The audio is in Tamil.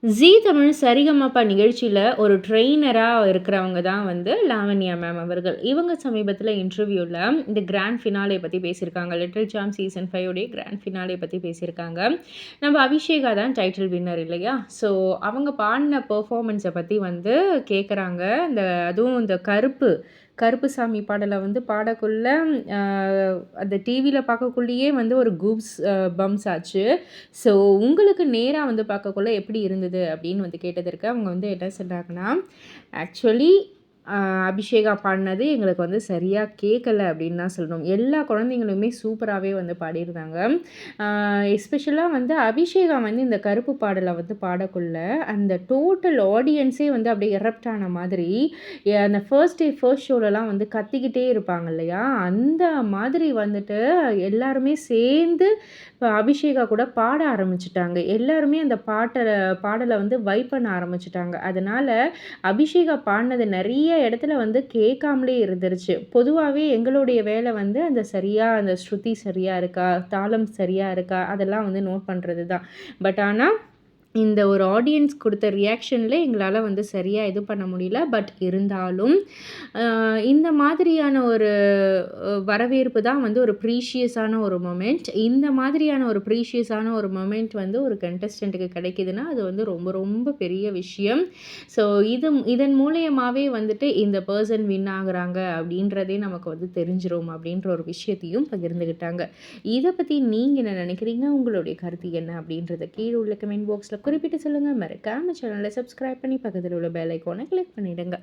ஜீ தமிழ் சரிகமப நிகழ்ச்சியில ஒரு ட்ரெய்னரா இருக்கிறவங்க தான் வந்து லாவண்யா மேம் அவர்கள். இவங்க சமீபத்தில இன்டர்வியூல இந்த கிராண்ட் ஃபினாலே பத்தி பேசியிருக்காங்க. லிட்டில் சாம்ப் சீசன் 5 உடைய கிராண்ட் ஃபினாலே பத்தி பேசியிருக்காங்க. நம்ம அபிஷேகா தான் டைட்டில் வின்னர் இல்லையா? ஸோ அவங்க பாடுன பெர்ஃபார்மன்ஸ பத்தி வந்து கேட்குறாங்க. அதுவும் இந்த கருப்புசாமி பாடல வந்து பாடக்குள்ள அ அந்த டிவில பார்க்கக்குள்ளேயே வந்து ஒரு கூப்ஸ் பம்ப்ஸ் ஆச்சு. ஸோ உங்களுக்கு நேரா வந்து பார்க்கக்குள்ள எப்படி இருந்தது? அப்படின்னு வந்து கேட்டதற்கு அவங்க வந்து என்ன சொன்னாங்கன்னா, ஆக்சுவலி அ அபிஷேகா பாடுனது எங்களுக்கு வந்து சரியா கேட்கல அப்படின்னு தான் சொல்லணும். எல்லா குழந்தைங்களுமே சூப்பராவே வந்து பாடியிருந்தாங்க. அ எஸ்பெஷலா வந்து அபிஷேகா வந்து இந்த கருப்பு பாடல வந்து பாடக்குள்ள, அந்த டோட்டல் ஆடியன்ஸே வந்து அப்படியே எரப்ட் ஆன மாதிரி, அந்த ஃபர்ஸ்ட் ஷோலலாம் வந்து கத்திக்கிட்டே இருப்பாங்க இல்லையா? அந்த மாதிரி வந்துட்டு எல்லாருமே சேர்ந்து இப்ப அபிஷேகா கூட பாட ஆரம்பிச்சுட்டாங்க. எல்லாருமே அந்த பாடல வந்து வைப் பண்ண ஆரம்பிச்சுட்டாங்க. அதனால அபிஷேகா பாடுனது நெறைய இடத்துல வந்து கேட்காமலே இருந்துருச்சு. பொதுவாவே எங்களுடைய வேலை வந்து அந்த ஸ்ருதி சரியா இருக்கா? தாளம் சரியா இருக்கா? அதெல்லாம் வந்து நோட் பண்றது தான். பட் ஆனா இந்த ஒரு ஆடியன்ஸ் குடுத்த ரியாக்ஷன்ல எங்களால வந்து சரியா இது பண்ண முடியல. பட் இருந்தாலும், அ இந்த மாதிரியான ஒரு வரவேற்பு தான் வந்து ஒரு ப்ரீஷியஸான ஒரு மொமெண்ட். இந்த மாதிரியான ஒரு ப்ரீஷியஸான ஒரு மொமெண்ட் வந்து ஒரு கண்டஸ்டன்ட்க்கு கிடைக்குதுன்னா, அது வந்து ரொம்ப ரொம்ப பெரிய விஷயம். ஸோ இதன் மூலியமாவே வந்துட்டு இந்த பெர்சன் வின் ஆகுறாங்க அப்படின்றதே நமக்கு வந்து தெரிஞ்சிரும் அப்படின்ற ஒரு விஷயத்தையும் பகிர்ந்துக்கிட்டாங்க. இத பத்தி நீங்க என்ன நினைக்கிறீங்க? உங்களுடைய கருத்து என்ன? அப்படின்றத கீழ உள்ள கமெண்ட் பாக்ஸ்ல குறிப்பிட்டு சொல்லுங்க. மறக்காம சேனல சப்ஸ்கிரைப் பண்ணி பக்கத்துல உள்ள பெல் ஐகான கிளிக் பண்ணிடுங்க.